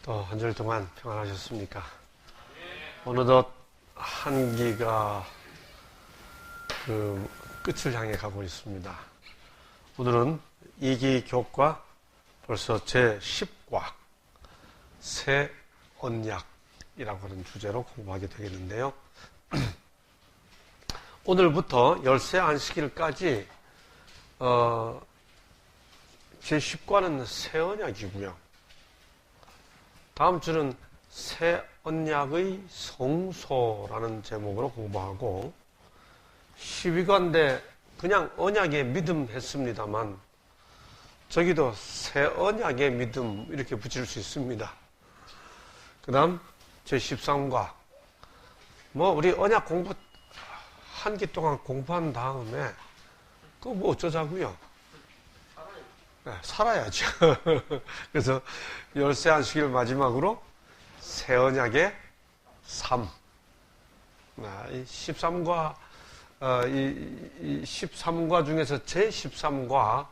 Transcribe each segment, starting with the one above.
또 한 주일 동안 평안하셨습니까? 어느덧 한기가 끝을 향해 가고 있습니다. 오늘은 2기 교과 벌써 제10과 새 언약이라고 하는 주제로 공부하게 되겠는데요. 오늘부터 열세 안식일까지 제10과는 새 언약이고요. 다음 주는 새 언약의 성소라는 제목으로 공부하고 12과인데 그냥 언약의 믿음 했습니다만 저기도 새 언약의 믿음 이렇게 붙일 수 있습니다. 그 다음 제13과 우리 언약 공부 한 기 동안 공부한 다음에 그거 뭐 어쩌자고요? 네, 살아야죠. 그래서 열세 안식일 마지막으로 새 언약의 삶. 이 13과, 이 13과 중에서 제13과,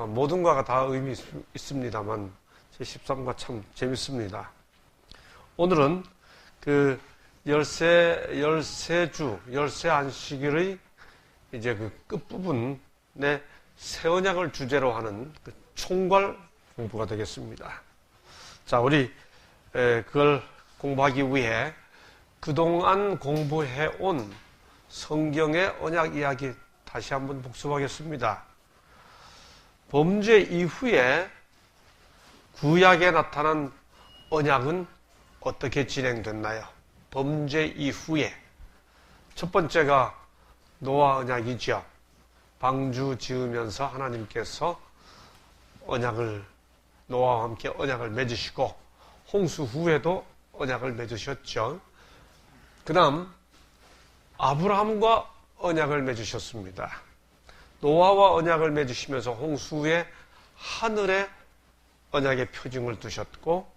모든 과가 다 의미 있습니다만, 제13과 참 재밌습니다. 오늘은 열세 안식일의 이제 끝부분에 새 언약을 주제로 하는 총괄 공부가 되겠습니다. 자, 우리 그걸 공부하기 위해 그동안 공부해온 성경의 언약 이야기 다시 한번 복습하겠습니다. 범죄 이후에 구약에 나타난 언약은 어떻게 진행됐나요? 범죄 이후에 첫 번째가 노아 언약이죠. 방주 지으면서 하나님께서 노아와 함께 언약을 맺으시고 홍수 후에도 언약을 맺으셨죠. 그 다음 아브라함과 언약을 맺으셨습니다. 노아와 언약을 맺으시면서 홍수 후에 하늘에 언약의 표징을 두셨고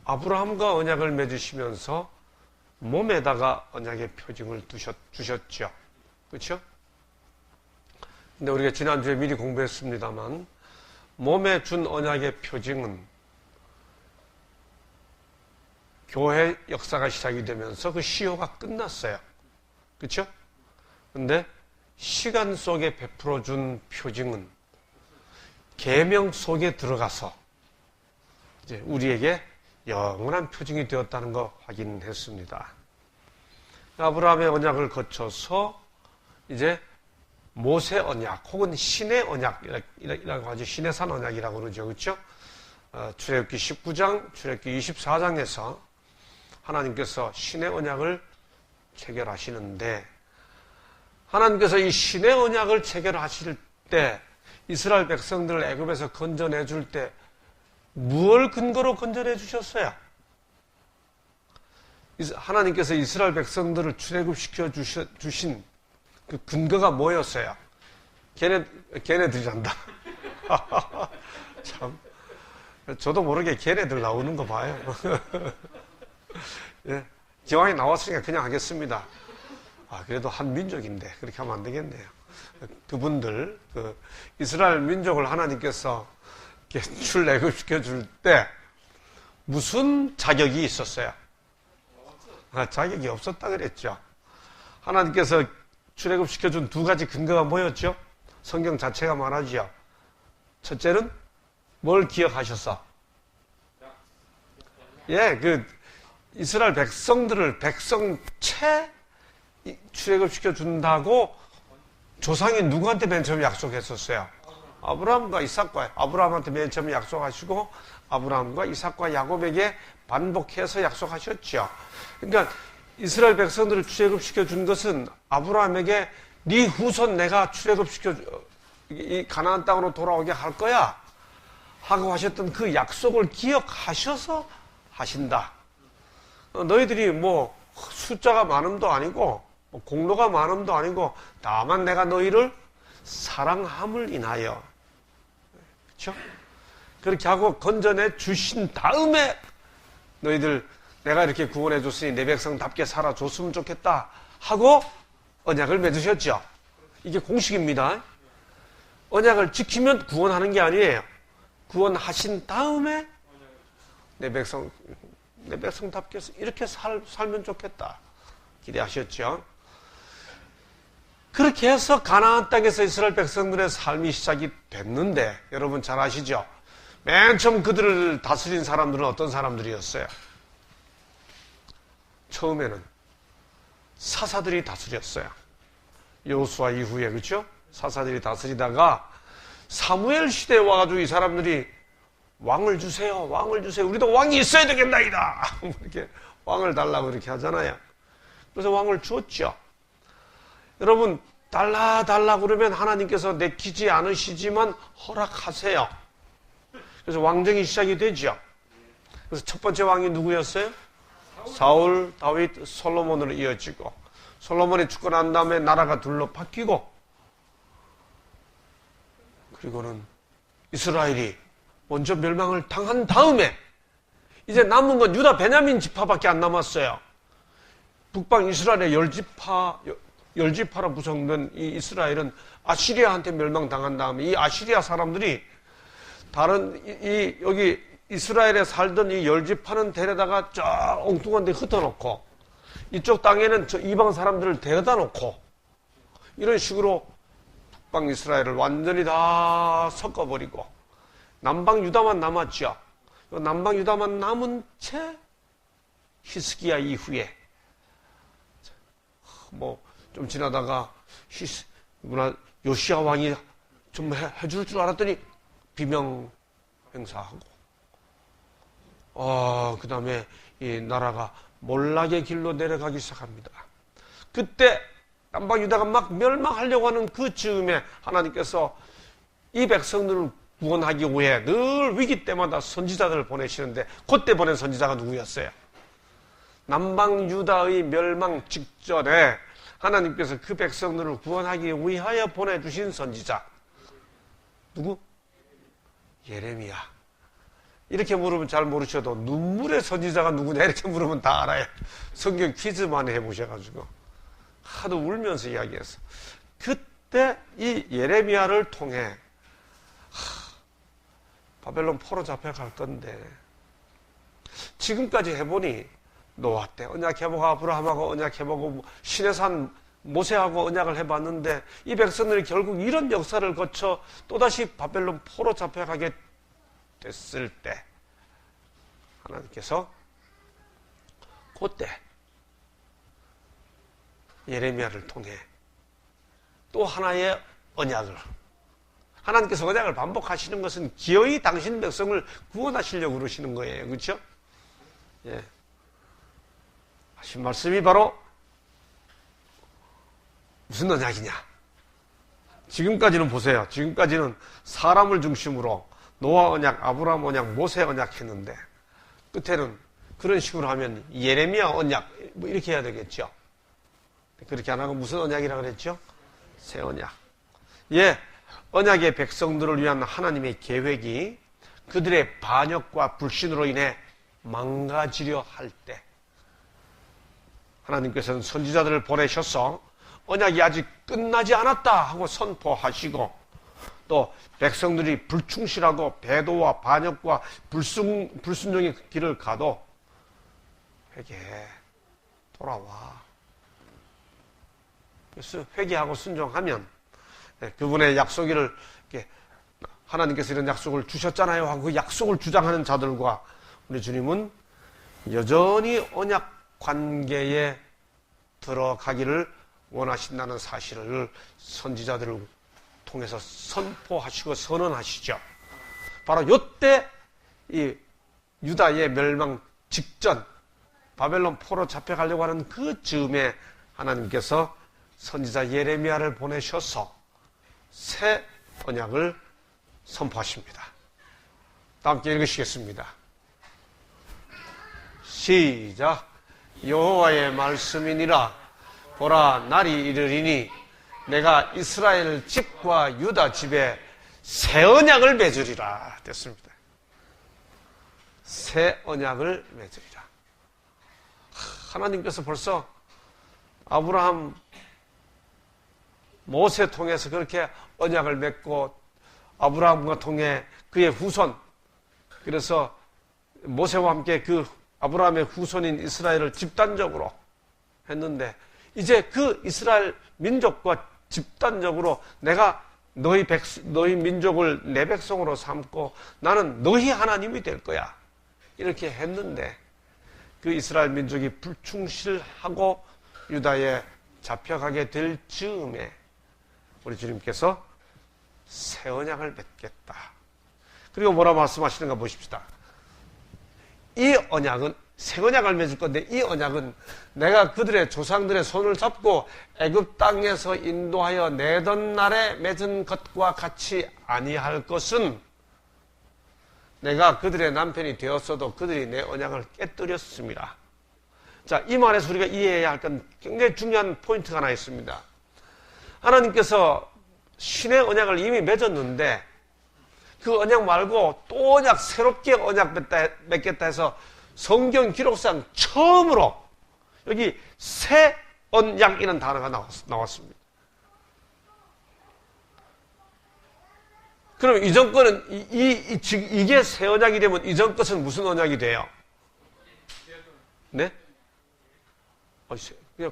아브라함과 언약을 맺으시면서 몸에다가 언약의 표징을 주셨죠. 그렇죠? 근데 우리가 지난주에 미리 공부했습니다만 몸에 준 언약의 표징은 교회 역사가 시작이 되면서 그 시효가 끝났어요. 그렇죠? 근데 시간 속에 베풀어 준 표징은 계명 속에 들어가서 이제 우리에게 영원한 표징이 되었다는 거 확인했습니다. 아브라함의 언약을 거쳐서 이제 모세 언약 혹은 신의 언약이라고 하죠. 시내산 언약이라고 그러죠. 그렇죠? 출애굽기 19장, 출애굽기 24장에서 하나님께서 신의 언약을 체결하시는데 하나님께서 이 신의 언약을 체결하실 때 이스라엘 백성들을 애굽에서 건져내 줄 때 무엇을 근거로 건져내 주셨어요? 하나님께서 이스라엘 백성들을 출애굽시켜 주신 그 근거가 뭐였어요? 걔네들이란다. 참, 저도 모르게 걔네들 나오는 거 봐요. 예, 기왕이 나왔으니까 그냥 하겠습니다. 그래도 한 민족인데 그렇게 하면 안 되겠네요. 그분들, 이스라엘 민족을 하나님께서 출애굽시켜 줄 때 무슨 자격이 있었어요? 자격이 없었다 그랬죠. 하나님께서 출애굽시켜준 두 가지 근거가 뭐였죠? 성경 자체가 말하죠. 첫째는 뭘 기억하셨어? 이스라엘 백성들을 백성체 출애굽시켜준다고 조상이 누구한테 맨 처음 약속했었어요? 아브라함과 이삭과 아브라함한테 맨 처음 약속하시고 아브라함과 이삭과 야곱에게 반복해서 약속하셨죠. 그러니까 이스라엘 백성들을 출애굽시켜 준 것은 아브라함에게 네 후손 내가 이 가나안 땅으로 돌아오게 할 거야 하고 하셨던 그 약속을 기억하셔서 하신다. 너희들이 숫자가 많음도 아니고 공로가 많음도 아니고 다만 내가 너희를 사랑함을 인하여 그렇죠? 그렇게 하고 건져내 주신 다음에 너희들 내가 이렇게 구원해 줬으니 내 백성답게 살아줬으면 좋겠다 하고 언약을 맺으셨죠. 이게 공식입니다. 언약을 지키면 구원하는 게 아니에요. 구원하신 다음에 내 백성답게 이렇게 살면 좋겠다 기대하셨죠. 그렇게 해서 가나안 땅에서 이스라엘 백성들의 삶이 시작이 됐는데 여러분 잘 아시죠? 맨 처음 그들을 다스린 사람들은 어떤 사람들이었어요? 처음에는 사사들이 다스렸어요. 여호수아 이후에, 그렇죠? 사사들이 다스리다가 사무엘 시대에 와가지고 이 사람들이 왕을 주세요, 왕을 주세요. 우리도 왕이 있어야 되겠나이다. 이렇게 왕을 달라고 이렇게 하잖아요. 그래서 왕을 줬죠. 여러분, 달라 그러면 하나님께서 내키지 않으시지만 허락하세요. 그래서 왕정이 시작이 되죠. 그래서 첫 번째 왕이 누구였어요? 사울, 다윗, 솔로몬으로 이어지고, 솔로몬이 죽고 난 다음에 나라가 둘로 바뀌고, 그리고는 이스라엘이 먼저 멸망을 당한 다음에 이제 남은 건 유다 베냐민 지파밖에 안 남았어요. 북방 이스라엘의 열지파로 구성된 이 이스라엘은 아시리아한테 멸망당한 다음에 이 아시리아 사람들이 여기 이스라엘에 살던 이 열지파는 데려다가 저 엉뚱한 데 흩어놓고 이쪽 땅에는 저 이방 사람들을 데려다 놓고 이런 식으로 북방 이스라엘을 완전히 다 섞어버리고 남방 유다만 남았죠. 남방 유다만 남은 채 히스기야 이후에 좀 지나다가 요시야 왕이 좀 해줄 줄 알았더니 비명 행사하고 그 다음에 이 나라가 몰락의 길로 내려가기 시작합니다. 그때 남방 유다가 막 멸망하려고 하는 그 즈음에 하나님께서 이 백성들을 구원하기 위해 늘 위기 때마다 선지자들을 보내시는데 그때 보낸 선지자가 누구였어요? 남방 유다의 멸망 직전에 하나님께서 그 백성들을 구원하기 위하여 보내주신 선지자 누구? 예레미야. 이렇게 물으면 잘 모르셔도 눈물의 선지자가 누구냐 이렇게 물으면 다 알아요. 성경 퀴즈만 해보셔가지고 하도 울면서 이야기했어. 그때 이 예레미야를 통해 바벨론 포로 잡혀갈 건데 지금까지 해보니 노아 때 언약해보고 아브라함하고 언약해보고 시내산 모세하고 언약을 해봤는데 이 백성들이 결국 이런 역사를 거쳐 또다시 바벨론 포로 잡혀가게 됐을 때 하나님께서 그때 예레미야를 통해 또 하나의 언약을 하나님께서 언약을 반복하시는 것은 기어이 당신 백성을 구원하시려고 그러시는 거예요. 그렇죠? 예. 하신 말씀이 바로 무슨 언약이냐? 지금까지는 보세요. 지금까지는 사람을 중심으로 노아 언약, 아브라함 언약, 모세 언약 했는데 끝에는 그런 식으로 하면 예레미야 언약 이렇게 해야 되겠죠. 그렇게 안 하고 무슨 언약이라고 그랬죠? 새 언약. 예, 언약의 백성들을 위한 하나님의 계획이 그들의 반역과 불신으로 인해 망가지려 할 때 하나님께서는 선지자들을 보내셔서 언약이 아직 끝나지 않았다 하고 선포하시고 또 백성들이 불충실하고 배도와 반역과 불순종의 길을 가도 회개해 돌아와. 그래서 회개하고 순종하면 그분의 약속을 하나님께서 이런 약속을 주셨잖아요 하고 그 약속을 주장하는 자들과 우리 주님은 여전히 언약 관계에 들어가기를 원하신다는 사실을 선지자들을 통해서 선포하시고 선언하시죠. 바로 이때 이 유다의 멸망 직전 바벨론 포로 잡혀가려고 하는 그 즈음에 하나님께서 선지자 예레미야를 보내셔서 새 언약을 선포하십니다. 다 함께 읽으시겠습니다. 시작. 여호와의 말씀이니라. 보라, 날이 이르리니 내가 이스라엘 집과 유다 집에 새 언약을 맺으리라. 됐습니다. 새 언약을 맺으리라. 하나님께서 벌써 아브라함, 모세 통해서 그렇게 언약을 맺고 아브라함과 통해 그의 후손, 그래서 모세와 함께 그 아브라함의 후손인 이스라엘을 집단적으로 했는데 이제 그 이스라엘 민족과 집단적으로 내가 너희 민족을 내 백성으로 삼고 나는 너희 하나님이 될 거야. 이렇게 했는데 그 이스라엘 민족이 불충실하고 유다에 잡혀가게 될 즈음에 우리 주님께서 새 언약을 맺겠다. 그리고 뭐라 말씀하시는가 보십시다. 이 언약은 새 언약을 맺을 건데 이 언약은 내가 그들의 조상들의 손을 잡고 애굽 땅에서 인도하여 내던 날에 맺은 것과 같이 아니할 것은 내가 그들의 남편이 되었어도 그들이 내 언약을 깨뜨렸습니다. 자, 이 말에서 우리가 이해해야 할 건 굉장히 중요한 포인트가 하나 있습니다. 하나님께서 신의 언약을 이미 맺었는데 그 언약 말고 또 언약, 새롭게 언약 맺겠다 해서 성경 기록상 처음으로 여기 새 언약이라는 단어가 나왔습니다. 그럼 이전 거는 이게 새 언약이 되면 이전 것은 무슨 언약이 돼요? 네?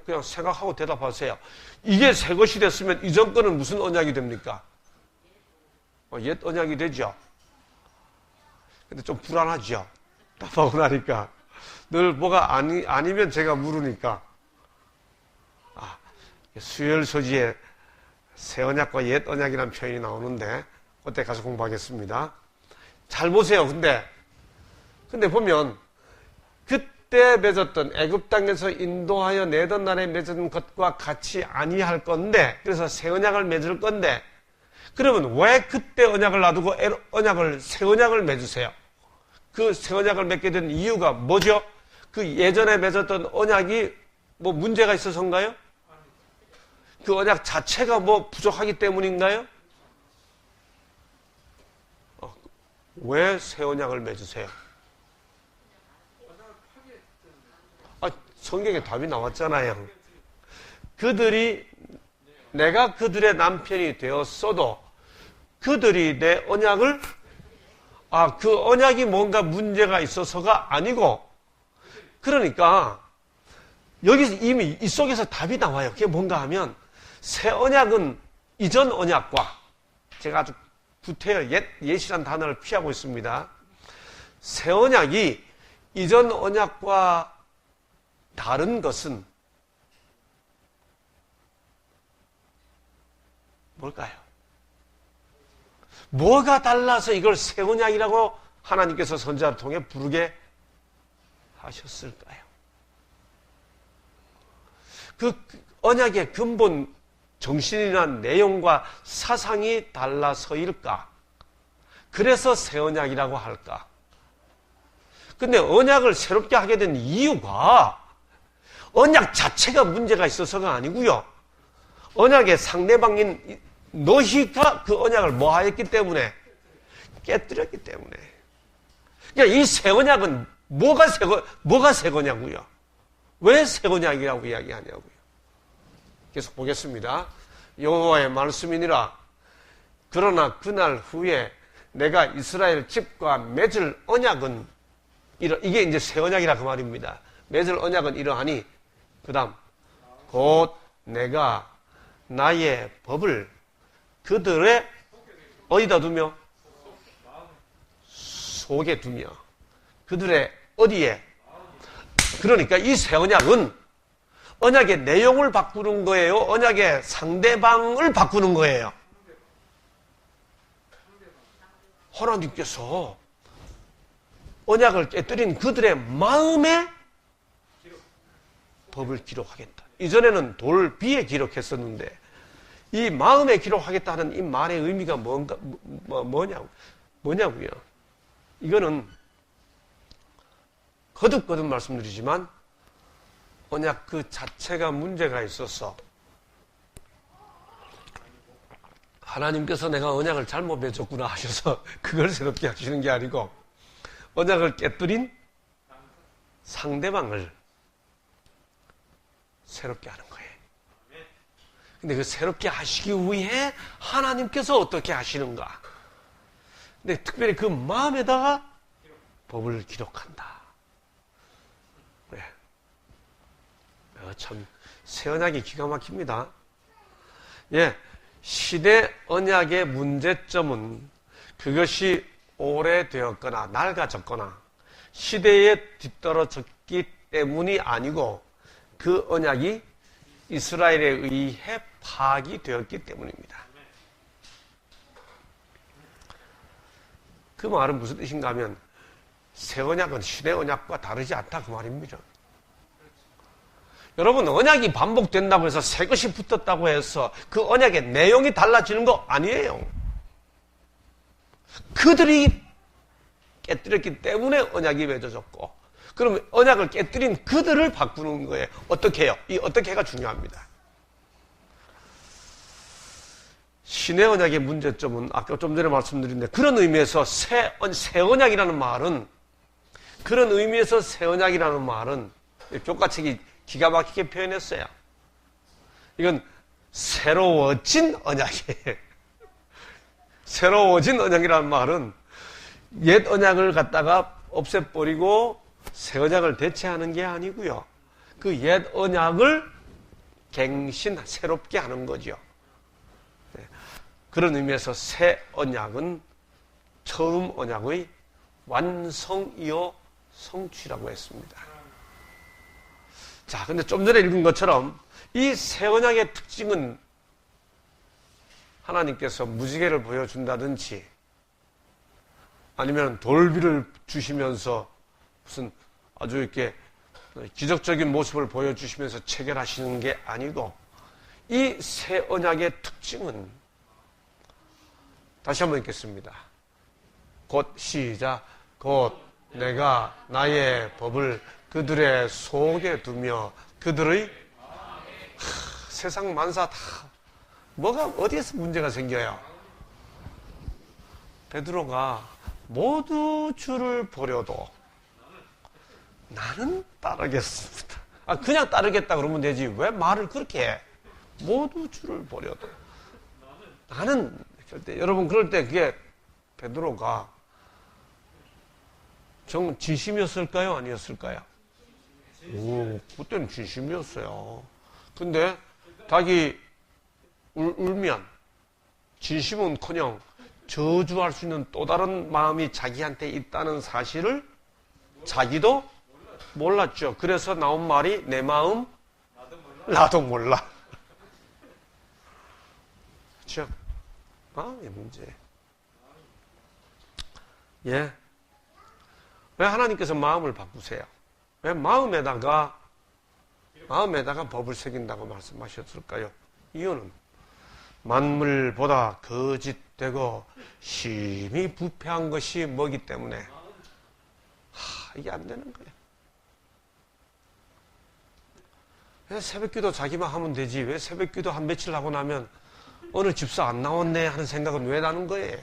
그냥 생각하고 대답하세요. 이게 새 것이 됐으면 이전 거는 무슨 언약이 됩니까? 옛 언약이 되죠. 근데 좀 불안하죠. 답하고 나니까 늘 뭐가 아니면 제가 물으니까 수요일 소지에 새 언약과 옛 언약이라는 표현이 나오는데 그때 가서 공부하겠습니다. 잘 보세요. 근데 보면 그때 맺었던 애굽 땅에서 인도하여 내던 날에 맺은 것과 같이 아니할 건데 그래서 새 언약을 맺을 건데 그러면 왜 그때 언약을 놔두고 새 언약을 맺으세요? 그 새 언약을 맺게 된 이유가 뭐죠? 그 예전에 맺었던 언약이 뭐 문제가 있어서인가요? 그 언약 자체가 뭐 부족하기 때문인가요? 왜 새 언약을 맺으세요? 성경에 답이 나왔잖아요. 내가 그들의 남편이 되었어도 그들이 내 언약을 그 언약이 뭔가 문제가 있어서가 아니고 그러니까 여기서 이미 이 속에서 답이 나와요. 그게 뭔가 하면 새 언약은 이전 언약과 제가 아주 구태여 옛이란 단어를 피하고 있습니다. 새 언약이 이전 언약과 다른 것은 뭘까요? 뭐가 달라서 이걸 새 언약이라고 하나님께서 선지자를 통해 부르게 하셨을까요? 그 언약의 근본 정신이나 내용과 사상이 달라서일까? 그래서 새 언약이라고 할까? 근데 언약을 새롭게 하게 된 이유가 언약 자체가 문제가 있어서가 아니고요. 언약의 상대방인 너희가 그 언약을 뭐 하였기 때문에? 깨뜨렸기 때문에. 그러니까 이 새 언약은 뭐가 새 거냐고요? 왜 새 언약이라고 이야기하냐고요? 계속 보겠습니다. 여호와의 말씀이니라. 그러나 그날 후에 내가 이스라엘 집과 맺을 언약은 이게 이제 새 언약이라 그 말입니다. 맺을 언약은 이러하니 그 다음 곧 내가 나의 법을 그들의 어디다 두며 속에 두며 그들의 어디에 그러니까 이 새 언약은 언약의 내용을 바꾸는 거예요? 언약의 상대방을 바꾸는 거예요? 하나님께서 언약을 깨뜨린 그들의 마음에 법을 기록하겠다. 이전에는 돌비에 기록했었는데 이 마음에 기록하겠다는 이 말의 의미가 뭐냐고요? 이거는 거듭 말씀드리지만 언약 그 자체가 문제가 있어서 하나님께서 내가 언약을 잘못 맺었구나 하셔서 그걸 새롭게 하시는 게 아니고 언약을 깨뜨린 상대방을 새롭게 하는 거예요. 근데 그 새롭게 하시기 위해 하나님께서 어떻게 하시는가? 근데 특별히 그 마음에다가 법을 기록한다. 네. 참, 새 언약이 기가 막힙니다. 예, 시대 언약의 문제점은 그것이 오래되었거나 낡아졌거나 시대에 뒤떨어졌기 때문이 아니고 그 언약이 이스라엘에 의해 파기되었기 때문입니다. 그 말은 무슨 뜻인가 하면 새 언약은 시대 언약과 다르지 않다 그 말입니다. 여러분, 언약이 반복된다고 해서 새 것이 붙었다고 해서 그 언약의 내용이 달라지는 거 아니에요. 그들이 깨뜨렸기 때문에 언약이 맺어졌고, 그러면 언약을 깨뜨린 그들을 바꾸는 거예요. 어떻게 해요? 이 어떻게가 중요합니다. 신의 언약의 문제점은 아까 좀 전에 말씀드렸는데, 그런 의미에서 새 언약이라는 말은, 그런 의미에서 새 언약이라는 말은 교과책이 기가 막히게 표현했어요. 이건 새로워진 언약이에요. 새로워진 언약이라는 말은 옛 언약을 갖다가 없애버리고 새 언약을 대체하는 게 아니고요. 그 옛 언약을 새롭게 하는 거죠. 그런 의미에서 새 언약은 처음 언약의 완성이요 성취라고 했습니다. 자, 근데 좀 전에 읽은 것처럼 이 새 언약의 특징은 하나님께서 무지개를 보여준다든지 아니면 돌비를 주시면서 무슨 아주 이렇게 기적적인 모습을 보여주시면서 체결하시는 게 아니고, 이 새 언약의 특징은 다시 한번 읽겠습니다. 곧 시작. 곧 내가 나의 법을 그들의 속에 두며 그들의 세상 만사 다 뭐가 어디에서 문제가 생겨요? 베드로가 모두 주를 버려도 나는 따르겠습니다. 그냥 따르겠다 그러면 되지 왜 말을 그렇게 해? 모두 주를 버려도 나는. 여러분, 그럴 때 그게 베드로가 진심이었을까요? 아니었을까요? 그때는 진심이었어요. 근데 자기 울면 진심은커녕 저주할 수 있는 또 다른 마음이 자기한테 있다는 사실을 자기도 몰랐죠. 그래서 나온 말이 내 마음 나도 몰라. 그렇죠? 마음의 문제. 예. 왜 하나님께서 마음을 바꾸세요? 왜 마음에다가 법을 새긴다고 말씀하셨을까요? 이유는 만물보다 거짓되고 심히 부패한 것이 뭐기 때문에 이게 안 되는 거예요. 왜 새벽기도 자기만 하면 되지 왜 새벽기도 한 며칠 하고 나면 어느 집사 안 나왔네 하는 생각은 왜 나는 거예요?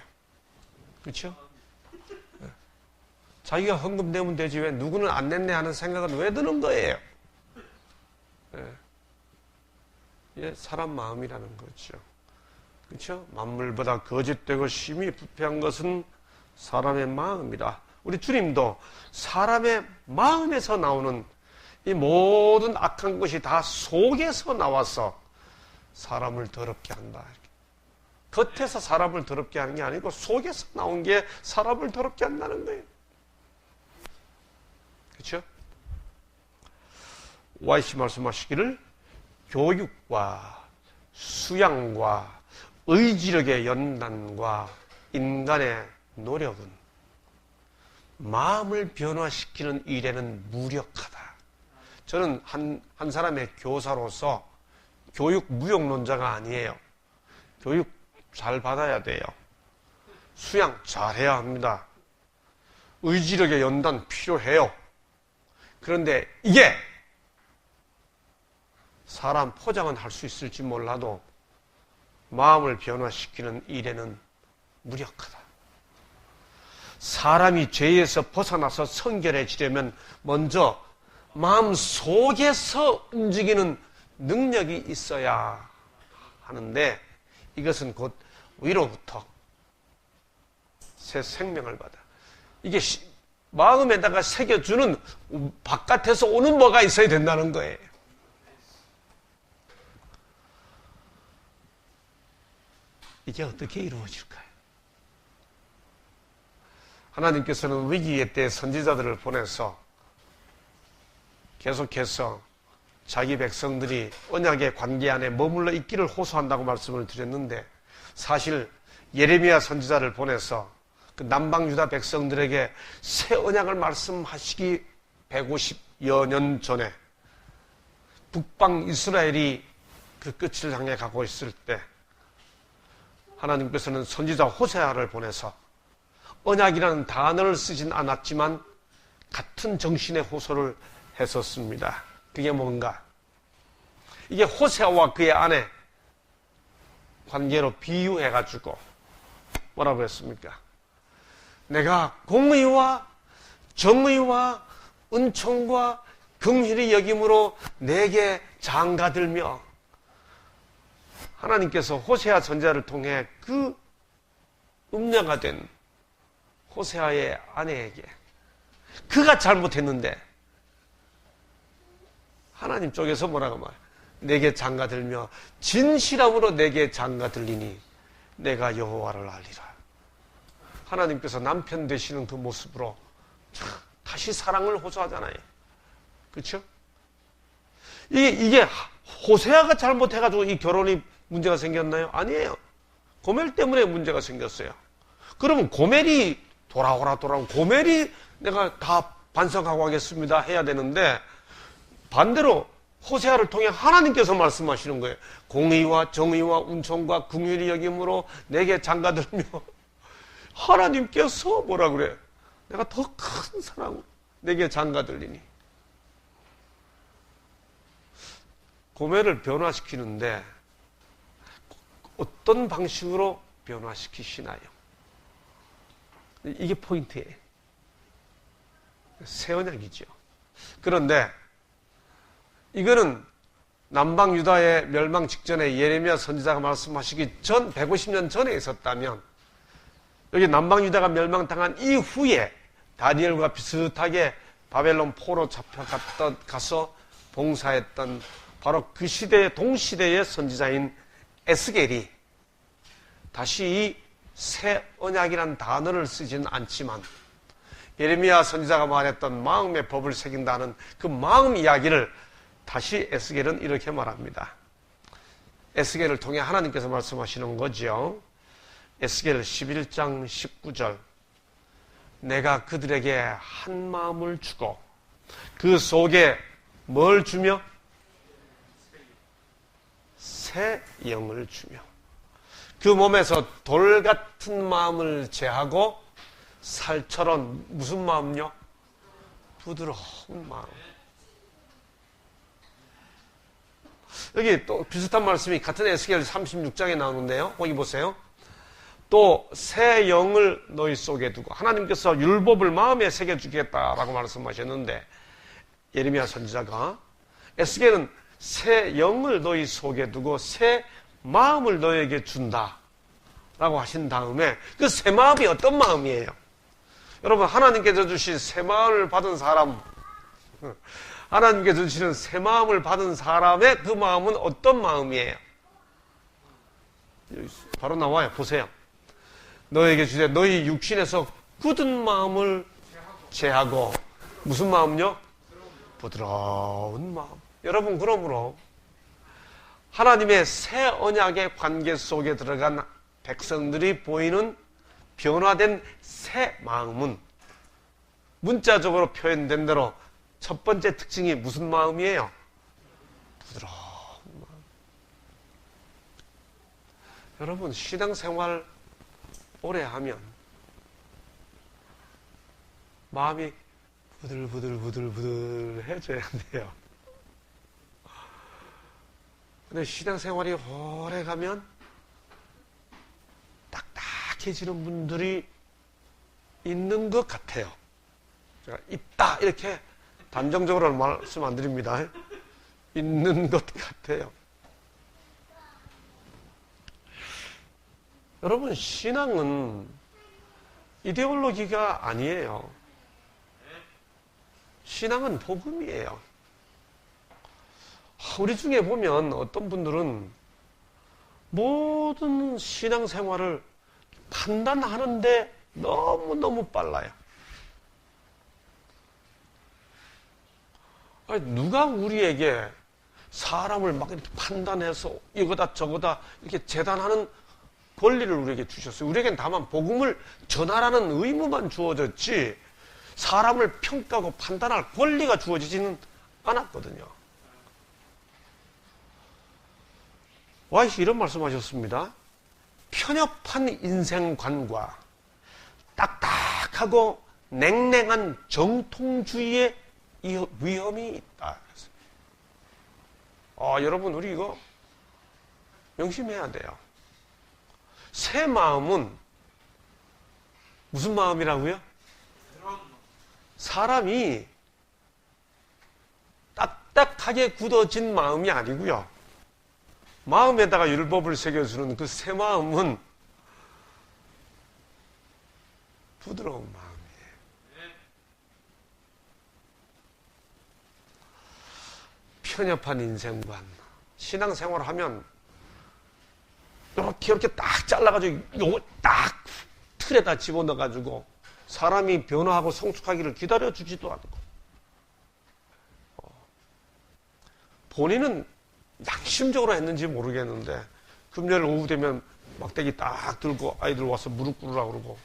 그렇죠? 자기가 헌금 내면 되지 왜 누구는 안 냈네 하는 생각은 왜 드는 거예요? 예, 사람 마음이라는 거죠. 그렇죠? 만물보다 거짓되고 심히 부패한 것은 사람의 마음이다. 우리 주님도 사람의 마음에서 나오는 이 모든 악한 것이 다 속에서 나와서 사람을 더럽게 한다. 겉에서 사람을 더럽게 하는 게 아니고 속에서 나온 게 사람을 더럽게 한다는 거예요. 그렇죠? YC 말씀하시기를 교육과 수양과 의지력의 연단과 인간의 노력은 마음을 변화시키는 일에는 무력하다. 저는 한 사람의 교사로서 교육 무용론자가 아니에요. 교육 잘 받아야 돼요. 수양 잘해야 합니다. 의지력의 연단 필요해요. 그런데 이게 사람 포장은 할 수 있을지 몰라도 마음을 변화시키는 일에는 무력하다. 사람이 죄에서 벗어나서 성결해지려면 먼저 마음 속에서 움직이는 능력이 있어야 하는데 이것은 곧 위로부터 새 생명을 받아. 이게 마음에다가 새겨주는 바깥에서 오는 뭐가 있어야 된다는 거예요. 이게 어떻게 이루어질까요? 하나님께서는 위기의 때 선지자들을 보내서 계속해서 자기 백성들이 언약의 관계 안에 머물러 있기를 호소한다고 말씀을 드렸는데, 사실 예레미야 선지자를 보내서 그 남방 유다 백성들에게 새 언약을 말씀하시기 150여 년 전에 북방 이스라엘이 그 끝을 향해 가고 있을 때 하나님께서는 선지자 호세아를 보내서 언약이라는 단어를 쓰진 않았지만 같은 정신의 호소를 했었습니다. 그게 뭔가? 이게 호세아와 그의 아내 관계로 비유해가지고 뭐라고 했습니까? 내가 공의와 정의와 은총과 긍휼히 여김으로 내게 장가들며, 하나님께서 호세아 선지자를 통해 그 음녀가 된 호세아의 아내에게, 그가 잘못했는데 하나님 쪽에서 뭐라고 말해? 내게 장가들며 진실함으로 내게 장가들리니 내가 여호와를 알리라. 하나님께서 남편 되시는 그 모습으로 다시 사랑을 호소하잖아요. 그렇죠? 이게 호세아가 잘못해가지고 이 결혼이 문제가 생겼나요? 아니에요. 고멜 때문에 문제가 생겼어요. 그러면 고멜이 돌아오라 고멜이 내가 다 반성하고 하겠습니다 해야 되는데, 반대로 호세아를 통해 하나님께서 말씀하시는 거예요. 공의와 정의와 은총과 긍휼히 여김으로 내게 장가들며, 하나님께서 뭐라 그래? 내가 더 큰 사랑으로 내게 장가들리니. 고멜을 변화시키는데 어떤 방식으로 변화시키시나요? 이게 포인트예요. 새 언약이죠. 그런데 이거는 남방 유다의 멸망 직전에 예레미야 선지자가 말씀하시기 전 150년 전에 있었다면, 여기 남방 유다가 멸망당한 이후에 다니엘과 비슷하게 바벨론 포로 가서 봉사했던 바로 그 시대의 동시대의 선지자인 에스겔이 다시 이 새 언약이라는 단어를 쓰지는 않지만 예레미야 선지자가 말했던 마음의 법을 새긴다는 그 마음 이야기를 다시 에스겔은 이렇게 말합니다. 에스겔을 통해 하나님께서 말씀하시는 거죠. 에스겔 11장 19절, 내가 그들에게 한 마음을 주고 그 속에 뭘 주며? 새 영을 주며, 그 몸에서 돌 같은 마음을 제하고 살처럼 무슨 마음요? 부드러운 마음. 여기 또 비슷한 말씀이 같은 에스겔 36장에 나오는데요. 거기 보세요. 또 새 영을 너희 속에 두고, 하나님께서 율법을 마음에 새겨주겠다라고 말씀하셨는데, 예레미야 선지자가 에스겔은 새 영을 너희 속에 두고 새 마음을 너에게 준다라고 하신 다음에, 그 새 마음이 어떤 마음이에요? 여러분, 하나님께서 주신 새 마음을 받은 사람, 하나님께서 주시는 새 마음을 받은 사람의 그 마음은 어떤 마음이에요? 바로 나와요. 보세요. 너에게 주되 너희 육신에서 굳은 마음을 제하고, 무슨 마음요? 부드러운 마음. 여러분, 그러므로 하나님의 새 언약의 관계 속에 들어간 백성들이 보이는 변화된 새 마음은 문자적으로 표현된 대로 첫 번째 특징이 무슨 마음이에요? 부드러운 마음. 여러분, 신앙생활 오래 하면 마음이 부들부들해져야 돼요. 근데 신앙생활이 오래 가면 딱딱해지는 분들이 있는 것 같아요. 제가 있다 이렇게 단정적으로 말씀 안 드립니다. 있는 것 같아요. 여러분, 신앙은 이데올로기가 아니에요. 신앙은 복음이에요. 우리 중에 보면 어떤 분들은 모든 신앙생활을 판단하는데 너무너무 빨라요. 아니, 누가 우리에게 사람을 막 이렇게 판단해서 이거다 저거다 이렇게 재단하는 권리를 우리에게 주셨어요. 우리에겐 다만 복음을 전하라는 의무만 주어졌지 사람을 평가하고 판단할 권리가 주어지지는 않았거든요. 와이시 이런 말씀하셨습니다. 편협한 인생관과 딱딱하고 냉랭한 정통주의의 위험이 있다. 여러분 우리 이거 명심해야 돼요. 새 마음은 무슨 마음이라고요? 사람이 딱딱하게 굳어진 마음이 아니고요. 마음에다가 율법을 새겨주는 그 새 마음은 부드러운 마음이에요. 편협한 인생관. 신앙생활을 하면 이렇게 딱 잘라가지고 요거 딱 틀에다 집어넣어가지고 사람이 변화하고 성숙하기를 기다려주지도 않고 본인은 양심적으로 했는지 모르겠는데 금요일 오후 되면 막대기 딱 들고 아이들 와서 무릎 꿇으라고 그러고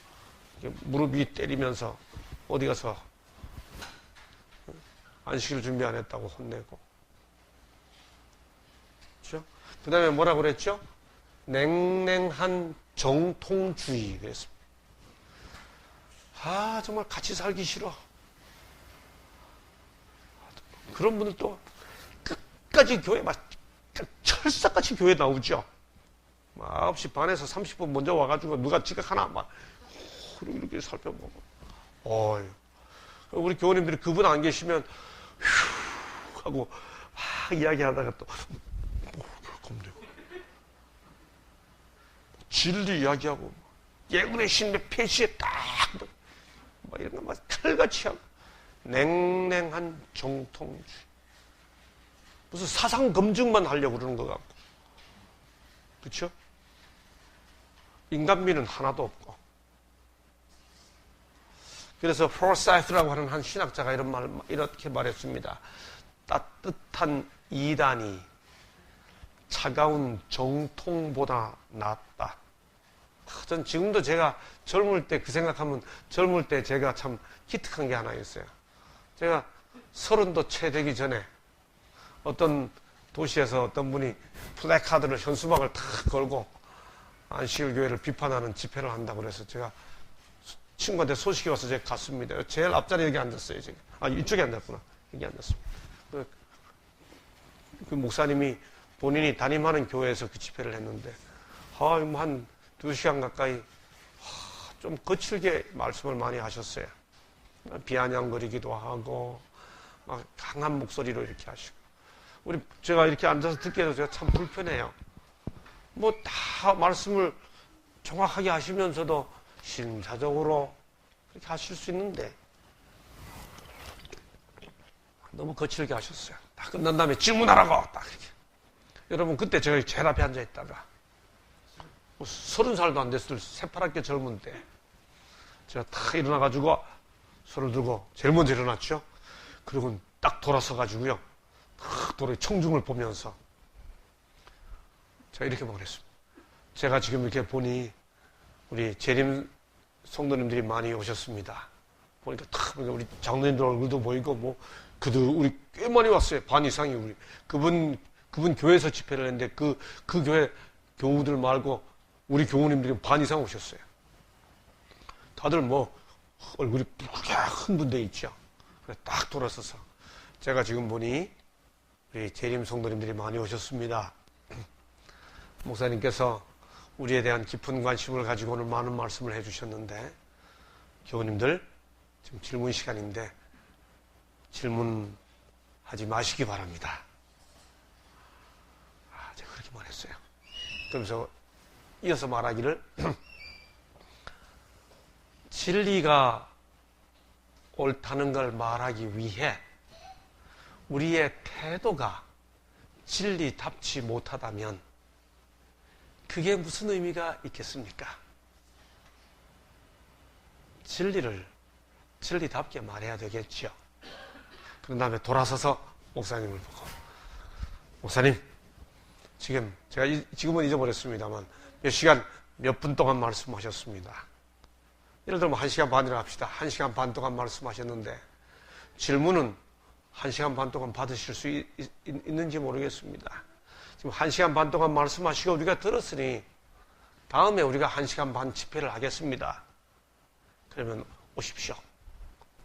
무릎 위 때리면서 어디 가서 안식일 준비 안 했다고 혼내고 그렇죠? 그 다음에 뭐라고 그랬죠? 냉랭한 정통주의 그랬습니다. 정말 같이 살기 싫어. 그런 분들도 끝까지 교회 막 철사같이 교회 나오죠. 9시 반에서 30분 먼저 와가지고 누가 지각하나 막 이렇게 살펴보고. 우리 교우님들이 그분 안 계시면 휴 하고 이야기하다가 또 그럼 되고 진리 이야기하고 예군의 신의 폐시에 딱 막 이런 거 막 칼같이 하고 냉랭한 정통주의. 무슨 사상 검증만 하려고 그러는 것 같고. 그렇죠? 인간미는 하나도 없고. 그래서 포사이트라고 하는 한 신학자가 이렇게 말했습니다. 따뜻한 이단이 차가운 정통보다 낫다. 전 지금도 제가 젊을 때 그 생각하면 젊을 때 제가 참 기특한 게 하나 있어요. 제가 30도 채 되기 전에 어떤 도시에서 어떤 분이 플래카드를 현수막을 탁 걸고 안식일 교회를 비판하는 집회를 한다고 그래서 제가 친구한테 소식이 와서 제가 갔습니다. 제일 앞자리에 여기 앉았어요. 지금. 이쪽에 앉았구나. 여기 앉았습니다. 그 목사님이 본인이 담임하는 교회에서 그 집회를 했는데 한 2시간 가까이 좀 거칠게 말씀을 많이 하셨어요. 비아냥거리기도 하고 막 강한 목소리로 이렇게 하시고 제가 이렇게 앉아서 듣기에도 제가 참 불편해요. 뭐 다 말씀을 정확하게 하시면서도 심사적으로 그렇게 하실 수 있는데 너무 거칠게 하셨어요. 다 끝난 다음에 질문하라고 딱 이렇게. 여러분 그때 제가 제일 앞에 앉아 있다가 30살도 안 됐을 새파랗게 젊은 때 제가 탁 일어나가지고 손을 들고 제일 먼저 일어났죠. 그리고 딱 돌아서가지고요. 탁 청중을 보면서 제가 이렇게 말했습니다. 제가 지금 이렇게 보니 우리 재림 성도님들이 많이 오셨습니다. 보니까 탁 우리 장로님들 얼굴도 보이고 그들 우리 꽤 많이 왔어요. 반 이상이 우리 그분 교회에서 집회를 했는데 그 교회 교우들 말고 우리 교우님들이 반 이상 오셨어요. 다들 얼굴이 붉게 흥분되어 있죠. 그래서 딱 돌아서서 제가 지금 보니 우리 재림 성도님들이 많이 오셨습니다. 목사님께서 우리에 대한 깊은 관심을 가지고 오늘 많은 말씀을 해주셨는데 교우님들 지금 질문 시간인데 질문하지 마시기 바랍니다. 제가 그렇게 말했어요. 그러면서 이어서 말하기를 진리가 옳다는 걸 말하기 위해 우리의 태도가 진리답지 못하다면 그게 무슨 의미가 있겠습니까? 진리를 진리답게 말해야 되겠죠. 그런 다음에 돌아서서 목사님을 보고, 목사님, 지금은 잊어버렸습니다만 몇 시간, 몇 분 동안 말씀하셨습니다. 예를 들면 1시간 반이라 합시다. 1시간 반 동안 말씀하셨는데 질문은 1시간 반 동안 받으실 수 있는지 모르겠습니다. 지금 1시간 반 동안 말씀하시고 우리가 들었으니 다음에 우리가 1시간 반 집회를 하겠습니다. 그러면 오십시오.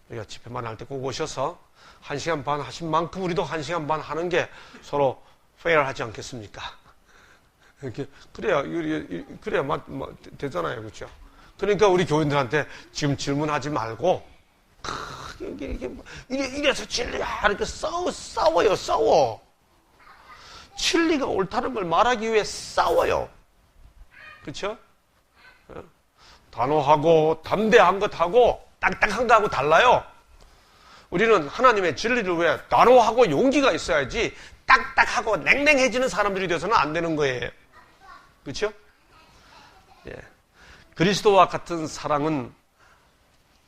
우리가 집회만 할 때 꼭 오셔서 1시간 반 하신 만큼 우리도 1시간 반 하는 게 서로 페어하지 않겠습니까? 이렇게 그래야 되잖아요, 그렇죠? 그러니까 우리 교인들한테 지금 질문하지 말고 이래서 진리야 이렇게 싸워요. 진리가 옳다는 걸 말하기 위해 싸워요. 그렇죠? 단호하고 담대한 것하고 딱딱한 것하고 달라요. 우리는 하나님의 진리를 위해 단호하고 용기가 있어야지 딱딱하고 냉랭해지는 사람들이 돼서는 안 되는 거예요. 그렇죠? 예. 그리스도와 같은 사랑은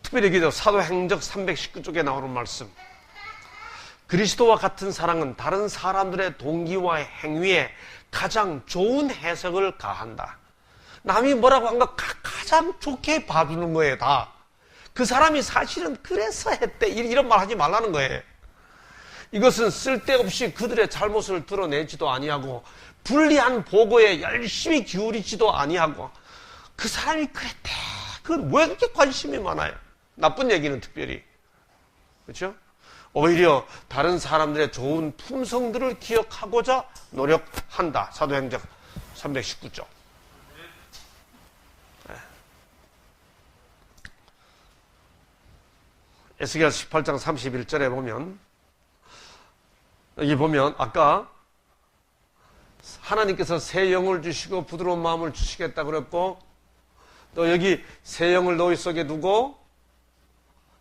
특별히 기도 사도행적 319쪽에 나오는 말씀. 그리스도와 같은 사랑은 다른 사람들의 동기와 행위에 가장 좋은 해석을 가한다. 남이 뭐라고 한 거 가장 좋게 봐주는 거예요, 다. 그 사람이 사실은 그래서 했대. 이런 말 하지 말라는 거예요. 이것은 쓸데없이 그들의 잘못을 드러내지도 아니하고 불리한 보고에 열심히 기울이지도 아니하고 그 사람이 그랬대. 그건 왜 그렇게 관심이 많아요? 나쁜 얘기는 특별히. 그렇죠? 오히려 다른 사람들의 좋은 품성들을 기억하고자 노력한다. 사도행적 319쪽. 에스겔 18장 31절에 보면, 여기 보면 아까 하나님께서 새 영을 주시고 부드러운 마음을 주시겠다 그랬고, 또 여기 새 영을 너희 속에 두고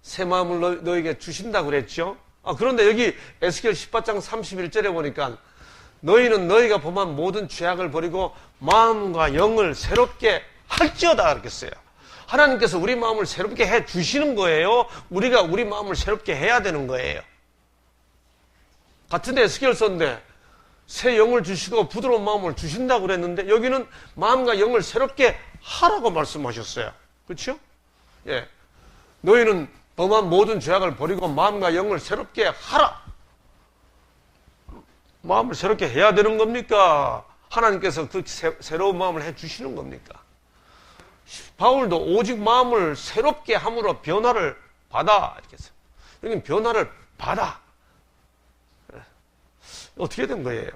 새 마음을 너희에게 주신다 그랬죠. 그런데 여기 에스겔 18장 31절에 보니까 너희는 너희가 범한 모든 죄악을 버리고 마음과 영을 새롭게 할지어다 그랬어요. 하나님께서 우리 마음을 새롭게 해 주시는 거예요. 우리가 우리 마음을 새롭게 해야 되는 거예요. 같은 에스겔 썼는데 새 영을 주시고 부드러운 마음을 주신다고 그랬는데 여기는 마음과 영을 새롭게 하라고 말씀하셨어요. 그렇죠? 예. 너희는 범한 모든 죄악을 버리고 마음과 영을 새롭게 하라. 마음을 새롭게 해야 되는 겁니까? 하나님께서 그 새로운 마음을 해 주시는 겁니까? 바울도 오직 마음을 새롭게 함으로 변화를 받아. 이렇게 했어요. 여기는 변화를 받아. 어떻게 된 거예요?